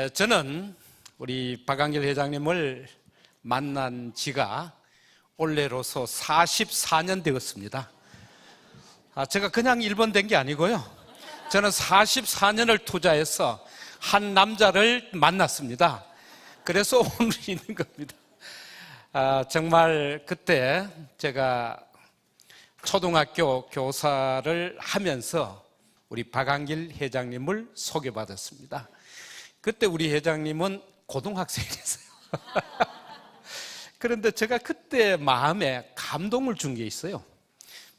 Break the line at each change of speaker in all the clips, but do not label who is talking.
저는 우리 박한길 회장님을 만난 지가 올해로서 44년 되었습니다. 제가 그냥 일본 된 게 아니고요. 저는 44년을 투자해서 한 남자를 만났습니다. 그래서 오늘 있는 겁니다. 정말 그때 제가 초등학교 교사를 하면서 우리 박한길 회장님을 소개받았습니다. 그때 우리 회장님은 고등학생이었어요. 그런데 제가 그때 마음에 감동을 준 게 있어요.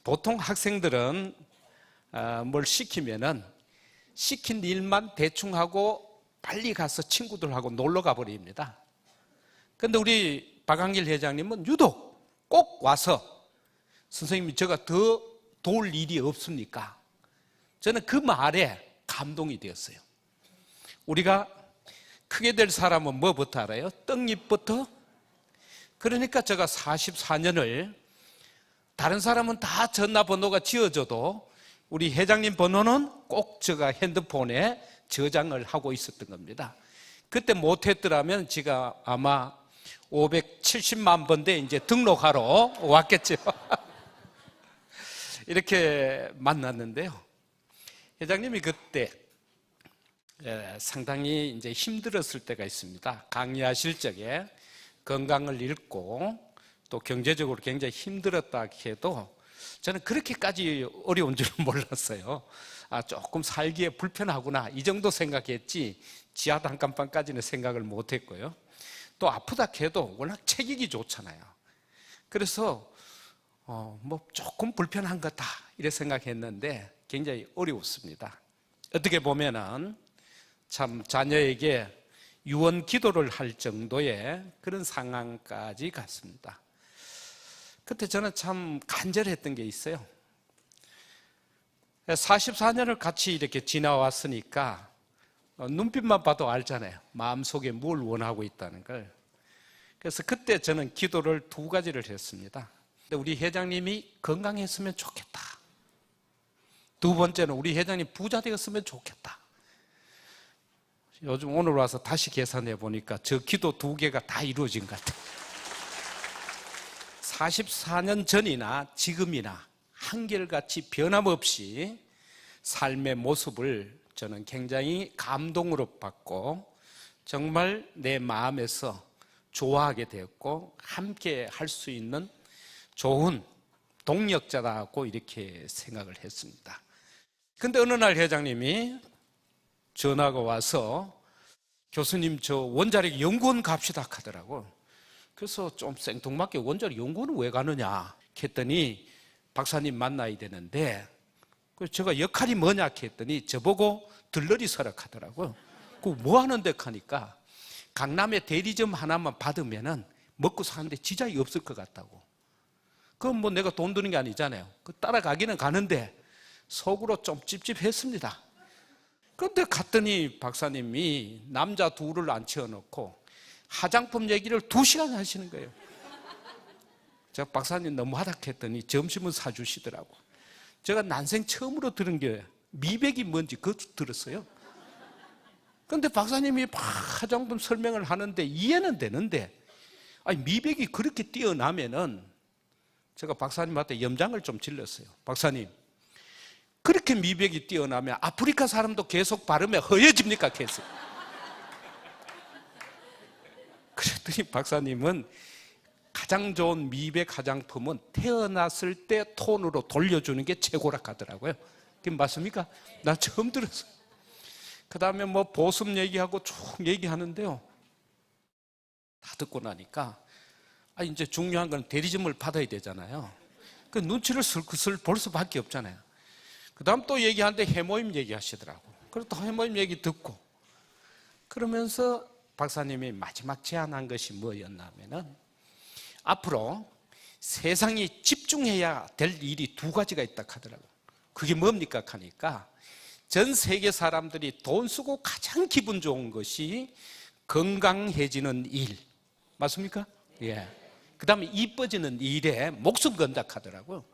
보통 학생들은 뭘 시키면은 시킨 일만 대충 하고 빨리 가서 친구들하고 놀러 가버립니다. 그런데 우리 박한길 회장님은 유독 꼭 와서 선생님이 제가 더 도울 일이 없습니까? 저는 그 말에 감동이 되었어요. 우리가 크게 될 사람은 뭐부터 알아요? 떡잎부터? 그러니까 제가 44년을 다른 사람은 다 전화번호가 지어져도 우리 회장님 번호는 꼭 제가 핸드폰에 저장을 하고 있었던 겁니다. 그때 못했더라면 제가 아마 570만 번대 이제 등록하러 왔겠죠. 이렇게 만났는데요. 회장님이 그때 상당히 이제 힘들었을 때가 있습니다. 강의하실 적에 건강을 잃고 또 경제적으로 굉장히 힘들었다 해도 저는 그렇게까지 어려운 줄은 몰랐어요. 조금 살기에 불편하구나 이 정도 생각했지 지하 단칸방까지는 생각을 못했고요. 또 아프다 해도 워낙 체격이 좋잖아요. 그래서 뭐 조금 불편한 거다 이렇게 생각했는데 굉장히 어려웠습니다. 어떻게 보면은 참 자녀에게 유언 기도를 할 정도의 그런 상황까지 갔습니다. 그때 저는 참 간절했던 게 있어요. 44년을 같이 이렇게 지나왔으니까 눈빛만 봐도 알잖아요. 마음속에 뭘 원하고 있다는 걸. 그래서 그때 저는 기도를 두 가지를 했습니다. 우리 회장님이 건강했으면 좋겠다. 두 번째는 우리 회장님 부자 되었으면 좋겠다. 요즘 오늘 와서 다시 계산해 보니까 저 기도 두 개가 다 이루어진 것 같아요. 44년 전이나 지금이나 한결같이 변함없이 삶의 모습을 저는 굉장히 감동으로 받고 정말 내 마음에서 좋아하게 되었고 함께 할 수 있는 좋은 동력자라고 이렇게 생각을 했습니다. 근데 어느 날 회장님이 전화가 와서 교수님 저 원자력 연구원 갑시다 하더라고요. 그래서 좀 생뚱맞게 원자력 연구원은 왜 가느냐 했더니 박사님 만나야 되는데 그래서 제가 역할이 뭐냐 했더니 저보고 들러리 서라 하더라고요. 그 뭐 하는데 하니까 강남에 대리점 하나만 받으면은 먹고 사는데 지장이 없을 것 같다고. 그건 뭐 내가 돈 드는 게 아니잖아요. 그 따라가기는 가는데 속으로 좀 찝찝했습니다. 그런데 갔더니 박사님이 남자 둘을 앉혀놓고 화장품 얘기를 2시간 하시는 거예요. 제가 박사님 너무하다 했더니 점심은 사주시더라고. 제가 난생 처음으로 들은 게 미백이 뭔지 그것도 들었어요. 그런데 박사님이 막 화장품 설명을 하는데 이해는 되는데 아니 미백이 그렇게 뛰어나면은 제가 박사님한테 염장을 좀 질렀어요. 박사님 그렇게 미백이 뛰어나면 아프리카 사람도 계속 바르면 허해집니까? 했어요. 그랬더니 박사님은 가장 좋은 미백 화장품은 태어났을 때 톤으로 돌려주는 게 최고라 하더라고요. 그게 맞습니까? 나 처음 들었어요. 그 다음에 뭐 보습 얘기하고 쭉 얘기하는데요. 다 듣고 나니까 이제 중요한 건 대리점을 받아야 되잖아요. 그 눈치를 슬슬 볼 수밖에 없잖아요. 그 다음 또 얘기하는데 해모임 얘기하시더라고. 그래서 또 해모임 얘기 듣고 그러면서 박사님이 마지막 제안한 것이 뭐였냐면은 앞으로 세상이 집중해야 될 일이 2가지가 있다 하더라고요. 그게 뭡니까 하니까 전 세계 사람들이 돈 쓰고 가장 기분 좋은 것이 건강해지는 일 맞습니까? 예. 그 다음에 이뻐지는 일에 목숨 건다 하더라고요.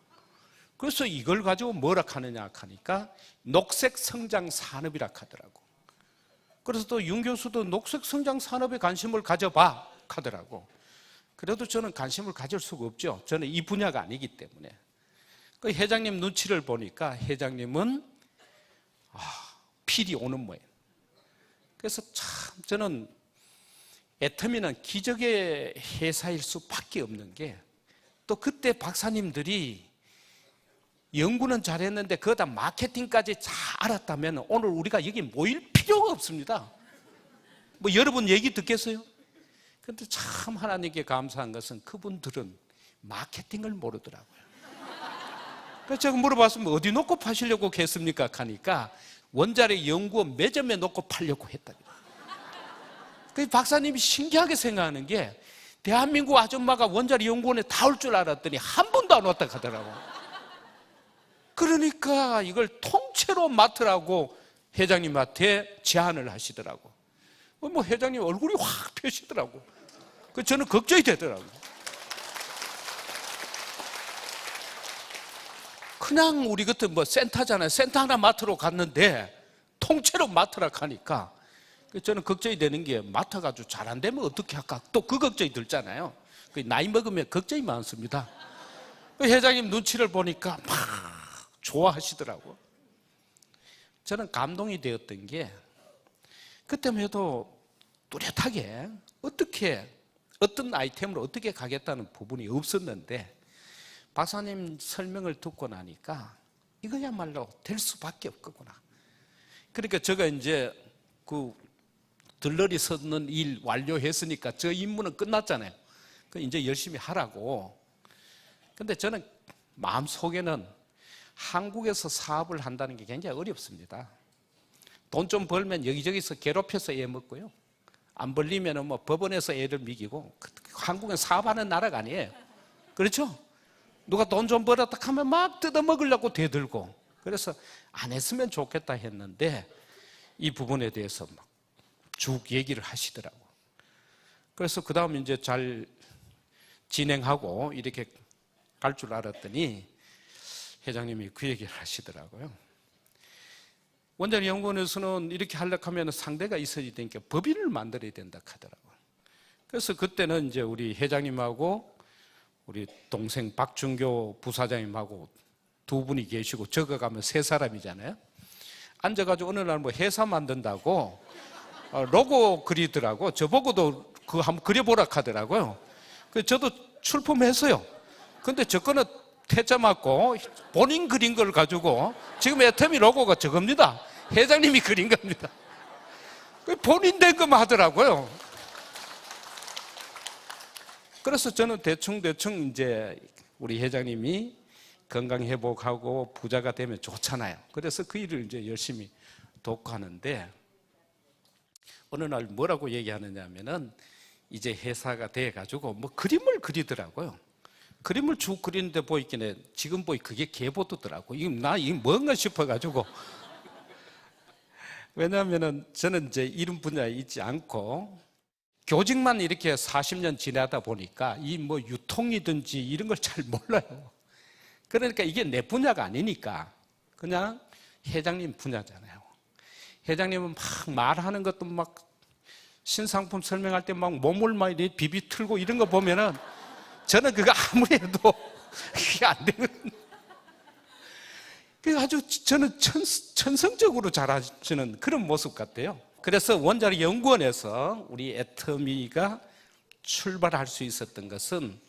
그래서 이걸 가지고 뭐라 하느냐 하니까 녹색 성장 산업이라 하더라고. 그래서 또 윤 교수도 녹색 성장 산업에 관심을 가져봐 하더라고. 그래도 저는 관심을 가질 수가 없죠. 저는 이 분야가 아니기 때문에. 그 회장님 눈치를 보니까 회장님은 필이 오는 모양. 그래서 참 저는 애터미는 기적의 회사일 수밖에 없는 게, 또 그때 박사님들이 연구는 잘했는데 그거다 마케팅까지 잘 알았다면 오늘 우리가 여기 모일 필요가 없습니다. 뭐 여러분 얘기 듣겠어요? 근데 참 하나님께 감사한 것은 그분들은 마케팅을 모르더라고요. 그래서 제가 물어봤으면 어디 놓고 파시려고 했습니까? 하니까 원자력 연구원 매점에 놓고 팔려고 했다. 그 박사님이 신기하게 생각하는 게, 대한민국 아줌마가 원자력 연구원에 다 올 줄 알았더니 한 번도 안 왔다 하더라고. 그러니까 이걸 통째로 맡으라고 회장님한테 제안을 하시더라고. 뭐 회장님 얼굴이 확 펴시더라고. 그 저는 걱정이 되더라고요. 그냥 우리 같은 뭐 센터잖아요. 센터 하나 맡으러 갔는데 통째로 맡으라 하니까 저는 걱정이 되는 게, 맡아가지고 잘 안 되면 어떻게 할까? 또 그 걱정이 들잖아요. 나이 먹으면 걱정이 많습니다. 회장님 눈치를 보니까 막 좋아하시더라고. 저는 감동이 되었던 게, 그때만 해도 뚜렷하게 어떤 아이템으로 어떻게 가겠다는 부분이 없었는데, 박사님 설명을 듣고 나니까 이거야말로 될 수밖에 없겠구나. 그러니까 제가 이제 그 들러리 섰는 일 완료했으니까 저 임무는 끝났잖아요. 이제 열심히 하라고. 근데 저는 마음속에는 한국에서 사업을 한다는 게 굉장히 어렵습니다. 돈 좀 벌면 여기저기서 괴롭혀서 애 먹고요. 안 벌리면 뭐 법원에서 애를 미기고. 한국은 사업하는 나라가 아니에요. 그렇죠? 누가 돈 좀 벌었다 하면 막 뜯어먹으려고 대들고. 그래서 안 했으면 좋겠다 했는데 이 부분에 대해서 막 쭉 얘기를 하시더라고. 그래서 그 다음 이제 잘 진행하고 이렇게 갈 줄 알았더니 회장님이 그 얘기를 하시더라고요. 원자력 연구원에서는 이렇게 하려고 하면 상대가 있어야 되니까 법인을 만들어야 된다 하더라고요. 그래서 그때는 이제 우리 회장님하고 우리 동생 박준교 부사장님하고 두 분이 계시고 적어가면 세 사람이잖아요. 앉아가지고 어느 날 뭐 회사 만든다고 로고 그리더라고. 저보고도 그거 한번 그려보라 하더라고요. 그래서 저도 출품했어요. 근데 저 거는 태자 맞고 본인 그린 걸 가지고, 지금 애터미 로고가 저겁니다. 회장님이 그린 겁니다. 본인 된 것만 하더라고요. 그래서 저는 대충 이제 우리 회장님이 건강 회복하고 부자가 되면 좋잖아요. 그래서 그 일을 이제 열심히 돕고 하는데, 어느 날 뭐라고 얘기하느냐 하면은 이제 회사가 돼가지고 뭐 그림을 그리더라고요. 그림을 쭉 그리는데 보이긴 지금 보이 그게 개보도더라고. 이게 뭔가 싶어가지고. 왜냐하면은 저는 이제 이런 분야에 있지 않고 교직만 이렇게 40년 지내다 보니까 이 뭐 유통이든지 이런 걸 잘 몰라요. 그러니까 이게 내 분야가 아니니까 그냥 회장님 분야잖아요. 회장님은 막 말하는 것도 막 신상품 설명할 때 막 몸을 막 비비 틀고 이런 거 보면은 저는 그거 아무리 해도 그게 안 되는. 그게 아주 저는 천성적으로 잘하시는 그런 모습 같아요. 그래서 원자력 연구원에서 우리 애터미가 출발할 수 있었던 것은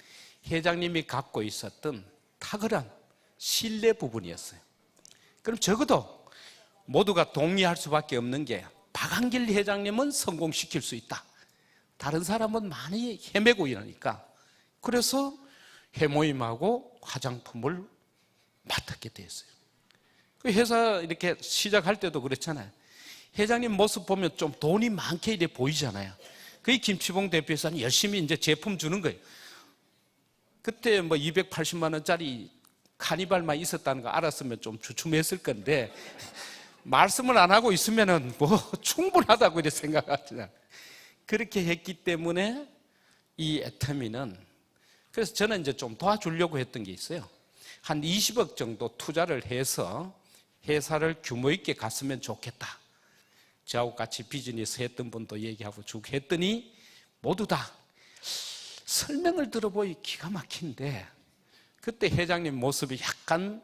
회장님이 갖고 있었던 탁월한 신뢰 부분이었어요. 그럼 적어도 모두가 동의할 수밖에 없는 게, 박한길 회장님은 성공시킬 수 있다. 다른 사람은 많이 헤매고 이러니까. 그래서 회모임하고 화장품을 맡았게 됐어요. 그 회사 이렇게 시작할 때도 그렇잖아요. 회장님 모습 보면 좀 돈이 많게 이래 보이잖아요. 그게 김치봉 대표에서는 열심히 이제 제품 주는 거예요. 그때 뭐 280만 원짜리 카니발만 있었다는 거 알았으면 좀 주춤했을 건데, 말씀을 안 하고 있으면은 뭐 충분하다고 이렇게 생각하잖아요. 그렇게 했기 때문에 이 애터미는, 그래서 저는 이제 좀 도와주려고 했던 게 있어요. 한 20억 정도 투자를 해서 회사를 규모 있게 갔으면 좋겠다. 저하고 같이 비즈니스 했던 분도 얘기하고 쭉 했더니 모두 다 설명을 들어보니 기가 막힌데, 그때 회장님 모습이 약간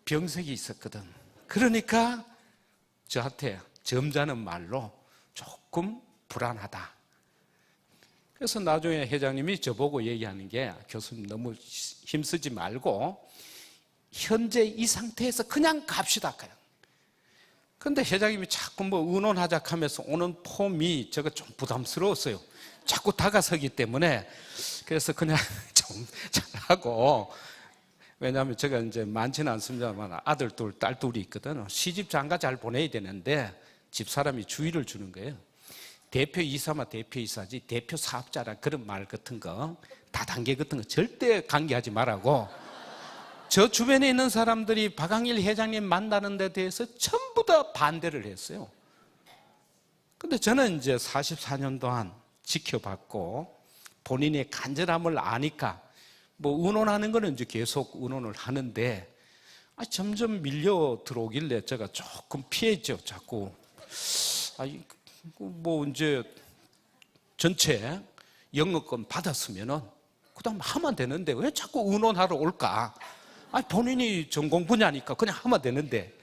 병색이 있었거든. 그러니까 저한테 점잖은 말로 조금 불안하다. 그래서 나중에 회장님이 저보고 얘기하는 게, 교수님 너무 힘쓰지 말고 현재 이 상태에서 그냥 갑시다. 근데 회장님이 자꾸 뭐 의논하자 하면서 오는 폼이 제가 좀 부담스러웠어요. 자꾸 다가서기 때문에. 그래서 그냥 좀 잘하고, 왜냐하면 제가 이제 많지는 않습니다만 아들 둘, 딸 둘이 있거든요. 시집 장가 잘 보내야 되는데 집사람이 주의를 주는 거예요. 대표이사만 대표이사지 대표 사업자라 그런 말 같은 거, 다단계 같은 거 절대 관계하지 말라고. 저 주변에 있는 사람들이 박항일 회장님 만나는 데 대해서 전부 다 반대를 했어요. 근데 저는 이제 44년 동안 지켜봤고 본인의 간절함을 아니까 뭐 의논하는 거는 이제 계속 의논을 하는데, 점점 밀려 들어오길래 제가 조금 피했죠. 자꾸 뭐 이제 전체 영어권 받았으면은 그다음 하면 되는데 왜 자꾸 의논하러 올까? 본인이 전공 분야니까 그냥 하면 되는데.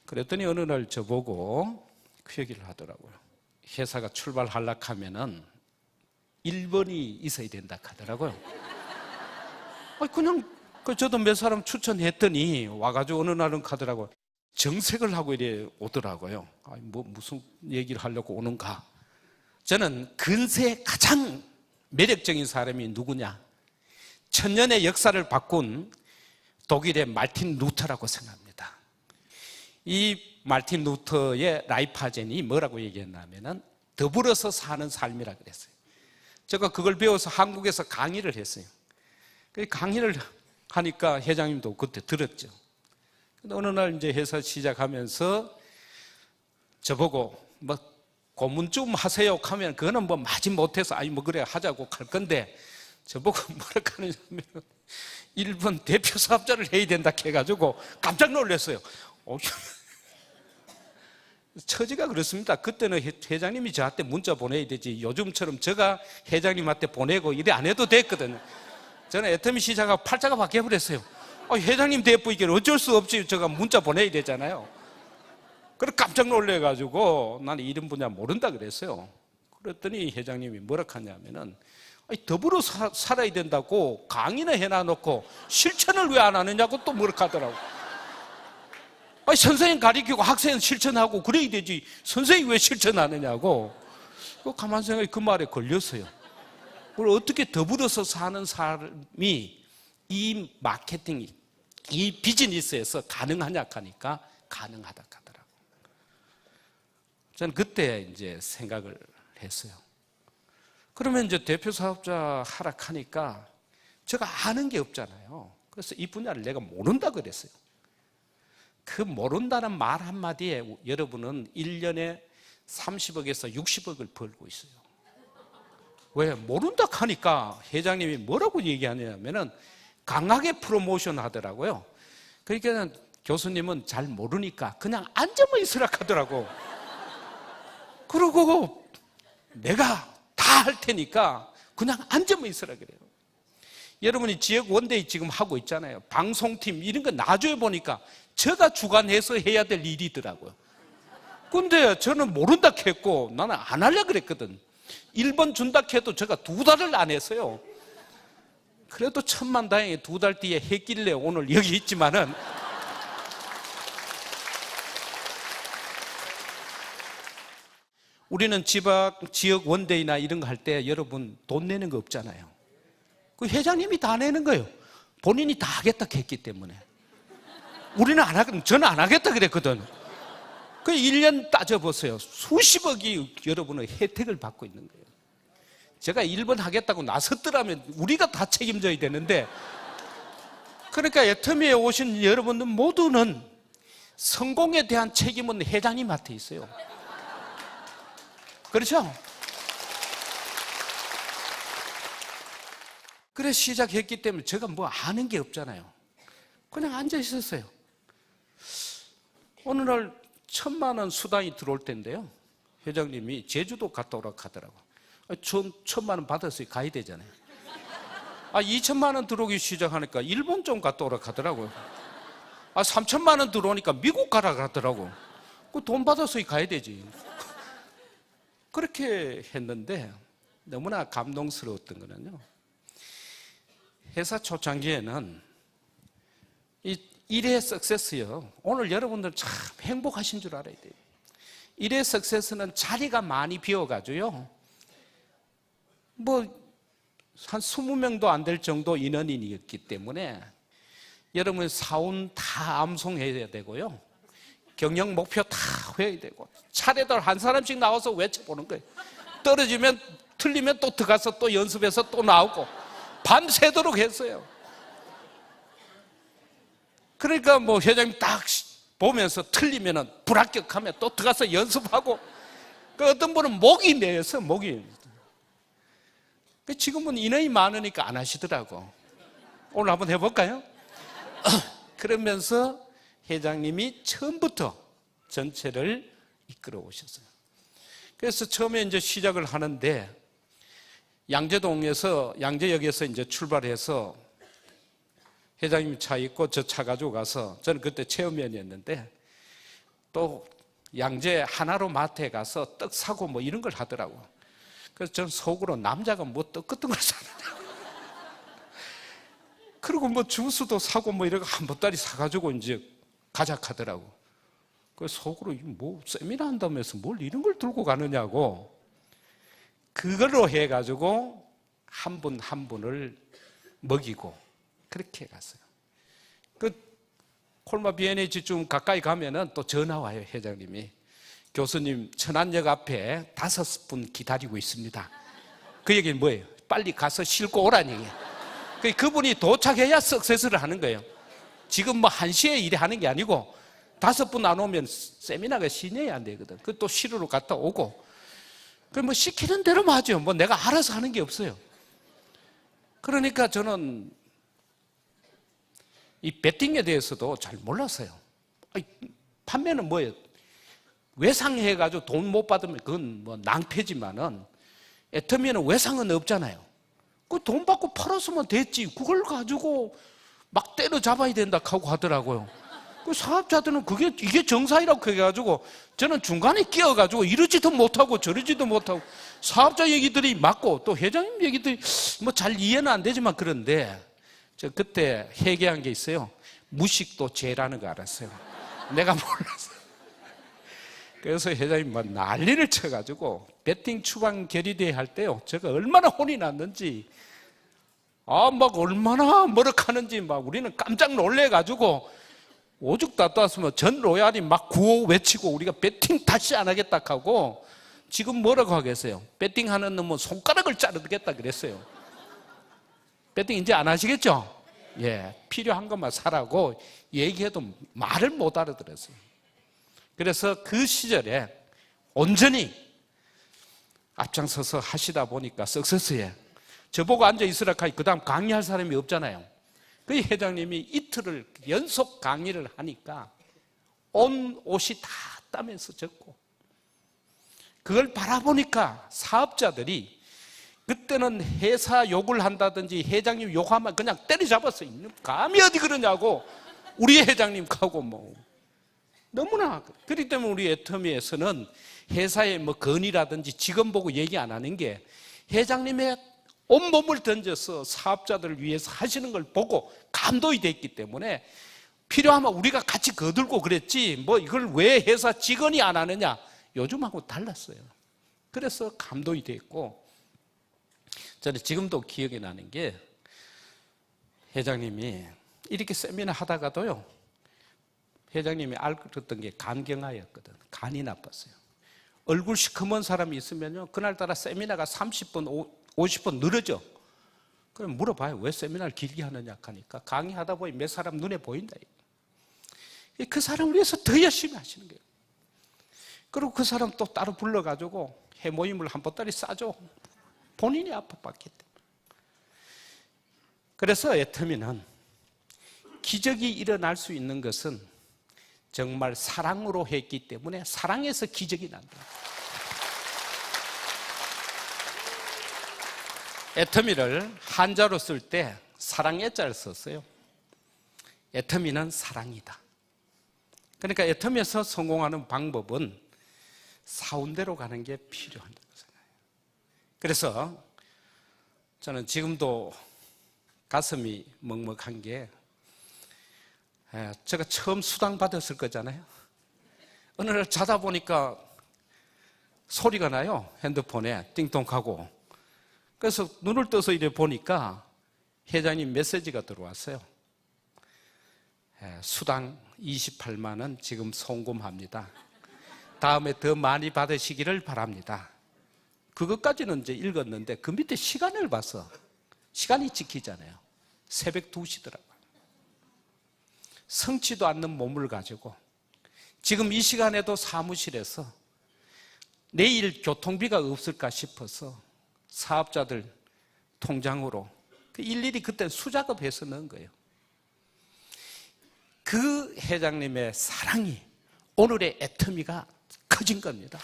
그랬더니 어느 날 저보고 그 얘기를 하더라고요. 회사가 출발하려고 하면은 1번이 있어야 된다 하더라고요. 그냥 저도 몇 사람 추천했더니 와가지고 어느 날은 가더라고요. 정색을 하고 이래 오더라고요. 뭐 무슨 얘기를 하려고 오는가. 저는 근세에 가장 매력적인 사람이 누구냐? 천년의 역사를 바꾼 독일의 마르틴 루터라고 생각합니다. 이 마르틴 루터의 라이프하젠이 뭐라고 얘기했냐면은 더불어서 사는 삶이라 그랬어요. 제가 그걸 배워서 한국에서 강의를 했어요. 강의를 하니까 회장님도 그때 들었죠. 근데 어느 날 이제 회사 시작하면서 저보고 뭐 고문 좀 하세요 하면 그거는 뭐 마지 못해서 뭐 그래 하자고 할 건데, 저보고 뭐라 하느냐면 1번 대표 사업자를 해야 된다 해가지고 깜짝 놀랐어요. 처지가 그렇습니다. 그때는 회장님이 저한테 문자 보내야 되지 요즘처럼 제가 회장님한테 보내고 이래 안 해도 됐거든요. 저는 애터미 시작하고 팔자가 바뀌어버렸어요. 회장님 대표 이게 어쩔 수 없지, 제가 문자 보내야 되잖아요. 그래서 깜짝 놀래가지고 나는 이런 분야 모른다 그랬어요. 그랬더니 회장님이 뭐라 하냐면은 더불어 살아야 된다고 강의는 해놔놓고 실천을 왜 안 하느냐고 또 뭐라 하더라고. 선생님 가르치고 학생은 실천하고 그래야 되지 선생님이 왜 실천하느냐고. 가만 생각해 그 말에 걸렸어요. 그걸 어떻게 더불어서 사는 사람이 이 마케팅, 이 비즈니스에서 가능하냐 하니까 가능하다 하더라고. 저는 그때 이제 생각을 했어요. 그러면 이제 대표 사업자 하락하니까 제가 아는 게 없잖아요. 그래서 이 분야를 내가 모른다 그랬어요. 그 모른다는 말 한마디에 여러분은 1년에 30억에서 60억을 벌고 있어요. 왜? 모른다 하니까 회장님이 뭐라고 얘기하냐면은 강하게 프로모션 하더라고요. 그러니까 교수님은 잘 모르니까 그냥 앉아만 있으라 하더라고. 그러고 내가 다 할 테니까 그냥 앉아만 있으라 그래요. 여러분이 지역 원데이 지금 하고 있잖아요. 방송팀 이런 거 나중에 보니까 제가 주관해서 해야 될 일이더라고요. 근데 저는 모른다 했고 나는 안 하려고 그랬거든. 1번 준다 해도 제가 2달을 안 했어요. 그래도 천만다행히 2달 뒤에 했길래 오늘 여기 있지만은, 우리는 지역 원데이나 이런 거 할 때 여러분 돈 내는 거 없잖아요. 그 회장님이 다 내는 거예요. 본인이 다 하겠다 했기 때문에. 우리는 안 하거든. 저는 안 하겠다 그랬거든. 그 1년 따져보세요. 수십억이 여러분의 혜택을 받고 있는 거예요. 제가 1번 하겠다고 나섰더라면 우리가 다 책임져야 되는데, 그러니까 애터미에 오신 여러분들 모두는 성공에 대한 책임은 회장님한테 있어요. 그렇죠? 그래 시작했기 때문에 제가 뭐 아는 게 없잖아요. 그냥 앉아 있었어요. 어느 날 1,000만 원 수당이 들어올 텐데요. 회장님이 제주도 갔다 오라고 하더라고. 전 1,000만 원 받았어요. 가야 되잖아요. 2,000만 원 들어오기 시작하니까 일본 좀 갔다 오라고 하더라고요. 3,000만 원 들어오니까 미국 가라고 하더라고. 그 돈 받아서 가야 되지. 그렇게 했는데 너무나 감동스러웠던 거는요. 회사 초창기에는 이 일의 석세스요. 오늘 여러분들 참 행복하신 줄 알아야 돼요. 일의 석세스는 자리가 많이 비어가지고요. 한 20명도 안 될 정도 인원이었기 때문에 여러분 사원 다 암송해야 되고요. 경영 목표 다 해야 되고 차례대로 한 사람씩 나와서 외쳐보는 거예요. 떨어지면 틀리면 또 들어가서 또 연습해서 또 나오고 밤새도록 했어요. 그러니까 회장님 딱 보면서 틀리면 불합격하면 또 들어가서 연습하고 어떤 분은 목이 내서 목이 지금은 인원이 많으니까 안 하시더라고. 오늘 한번 해볼까요? 그러면서 회장님이 처음부터 전체를 이끌어 오셨어요. 그래서 처음에 이제 시작을 하는데 양재역에서 이제 출발해서 회장님 차 있고 저 차 가지고 가서 저는 그때 체험위원이었는데 또 양재 하나로 마트에 가서 떡 사고 이런 걸 하더라고. 그래서 저는 속으로 남자가 떡 같은 걸 사느냐고. 그리고 주스도 사고 이러고 한 보따리 사가지고 이제 가자 하더라고. 그래서 속으로 세미나 한다면서 뭘 이런 걸 들고 가느냐고. 그걸로 해가지고 한 분 한 분을 먹이고 그렇게 갔어요. 콜마 B&H 좀 가까이 가면은 또 전화 와요. 회장님이 교수님 천안역 앞에 5분 기다리고 있습니다. 그 얘기는 뭐예요? 빨리 가서 싣고 오라는 얘기예요. 그분이 도착해야 석세스를 하는 거예요. 지금 1시에 일에 하는 게 아니고 5분 안 오면 세미나가 진행이 안 되거든. 또 실으로 갔다 오고 시키는 대로만 하죠. 내가 알아서 하는 게 없어요. 그러니까 저는 이 배팅에 대해서도 잘 몰랐어요. 판매는 뭐예요? 외상해가지고 돈 못 받으면 그건 낭패지만은 애터미에는 외상은 없잖아요. 그 돈 받고 팔았으면 됐지. 그걸 가지고 막 때려잡아야 된다 하고 하더라고요. 그 사업자들은 이게 정상이라고 해가지고 저는 중간에 끼어가지고 이러지도 못하고 저러지도 못하고 사업자 얘기들이 맞고 또 회장님 얘기들이 잘 이해는 안 되지만 그런데 저 그때 회개한 게 있어요. 무식도 죄라는 거 알았어요. 내가 몰랐어요. 그래서 회장님 난리를 쳐가지고 배팅 추방 결의대회 할 때요. 제가 얼마나 혼이 났는지 얼마나 머럭하는지 우리는 깜짝 놀래가지고 오죽 따왔으면 전 로얄이 구호 외치고 우리가 배팅 다시 안 하겠다 하고 지금 뭐라고 하겠어요? 배팅하는 놈은 손가락을 자르겠다 그랬어요. 배팅 이제 안 하시겠죠? 예, 필요한 것만 사라고 얘기해도 말을 못 알아들었어요. 그래서 그 시절에 온전히 앞장서서 하시다 보니까 석세스에 저보고 앉아 있으라 하니 그 다음 강의할 사람이 없잖아요. 그 회장님이 이틀을 연속 강의를 하니까 온 옷이 다 땀에서 젖고 그걸 바라보니까 사업자들이 그때는 회사 욕을 한다든지 회장님 욕하면 그냥 때려잡았어요. 감히 어디 그러냐고 우리 회장님하고 너무나 그렇기 때문에 우리 애터미에서는 회사의 건의라든지 직원 보고 얘기 안 하는 게 회장님의 온몸을 던져서 사업자들을 위해서 하시는 걸 보고 감동이 됐기 때문에 필요하면 우리가 같이 거들고 그랬지 이걸 왜 회사 직원이 안 하느냐 요즘하고 달랐어요. 그래서 감동이 됐고 저는 지금도 기억이 나는 게 회장님이 이렇게 세미나 하다가도요 회장님이 알았던 게 간경화였거든. 간이 나빴어요. 얼굴 시커먼 사람이 있으면요 그날따라 세미나가 30분 50분 늘어져. 그럼 물어봐요. 왜 세미나를 길게 하느냐 하니까 강의하다 보니 몇 사람 눈에 보인다. 그 사람을 위해서 더 열심히 하시는 거예요. 그리고 그 사람 또 따로 불러가지고 회모임을 한 보따리 싸줘. 본인이 아파봤기 때문에. 그래서 애터미는 기적이 일어날 수 있는 것은 정말 사랑으로 했기 때문에 사랑에서 기적이 난다. 애터미를 한자로 쓸 때 사랑애자를 썼어요. 애터미는 사랑이다. 그러니까 애터미에서 성공하는 방법은 사운대로 가는 게 필요하다고 생각해요. 그래서 저는 지금도 가슴이 먹먹한 게, 제가 처음 수당 받았을 거잖아요. 어느 날 자다 보니까 소리가 나요. 핸드폰에 띵동하고. 그래서 눈을 떠서 이래 보니까 회장님 메시지가 들어왔어요. 수당 28만 원 지금 송금합니다. 다음에 더 많이 받으시기를 바랍니다. 그것까지는 이제 읽었는데 그 밑에 시간을 봐서, 시간이 지키잖아요. 새벽 2시더라고요. 성치도 않는 몸을 가지고 지금 이 시간에도 사무실에서 내일 교통비가 없을까 싶어서 사업자들 통장으로 일일이 그때 수작업해서 넣은 거예요. 그 회장님의 사랑이 오늘의 애터미가 커진 겁니다.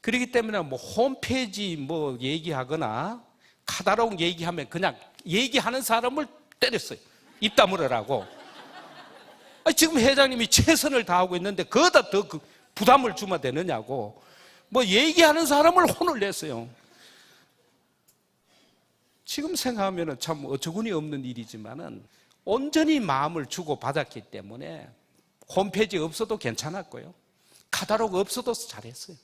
그렇기 때문에 뭐 홈페이지 뭐 얘기하거나 카다로그 얘기하면 그냥 얘기하는 사람을 때렸어요. 입 다물으라고. 지금 회장님이 최선을 다하고 있는데 거기다 더 그 부담을 주면 되느냐고. 뭐 얘기하는 사람을 혼을 냈어요. 지금 생각하면 참 어처구니 없는 일이지만은 온전히 마음을 주고 받았기 때문에 홈페이지 없어도 괜찮았고요. 카다로그 없어도 잘했어요.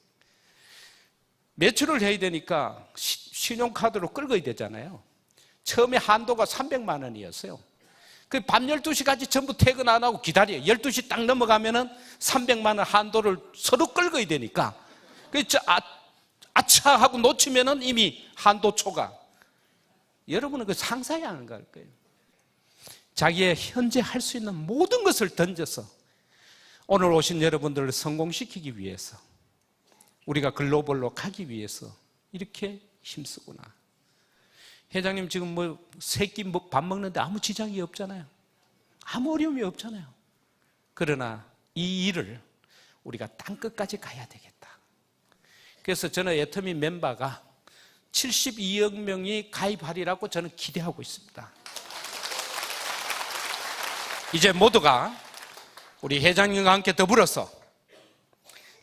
매출을 해야 되니까 신용카드로 끌어야 되잖아요. 처음에 한도가 300만 원이었어요. 그 밤 12시까지 전부 퇴근 안 하고 기다려요. 12시 딱 넘어가면은 300만 원 한도를 서로 끌어야 되니까. 아차 하고 놓치면은 이미 한도 초과. 여러분은 그 상상이 안 갈 거예요. 자기의 현재 할 수 있는 모든 것을 던져서 오늘 오신 여러분들을 성공시키기 위해서, 우리가 글로벌로 가기 위해서 이렇게 힘쓰구나. 회장님 지금 뭐 세끼 밥 먹는데 아무 지장이 없잖아요. 아무 어려움이 없잖아요. 그러나 이 일을 우리가 땅끝까지 가야 되겠다. 그래서 저는 애터미 멤버가 72억 명이 가입하리라고 저는 기대하고 있습니다. 이제 모두가 우리 회장님과 함께 더불어서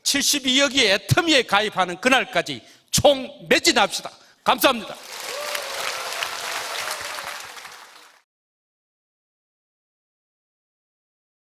72억이 애터미에 가입하는 그날까지 총 매진합시다. 감사합니다.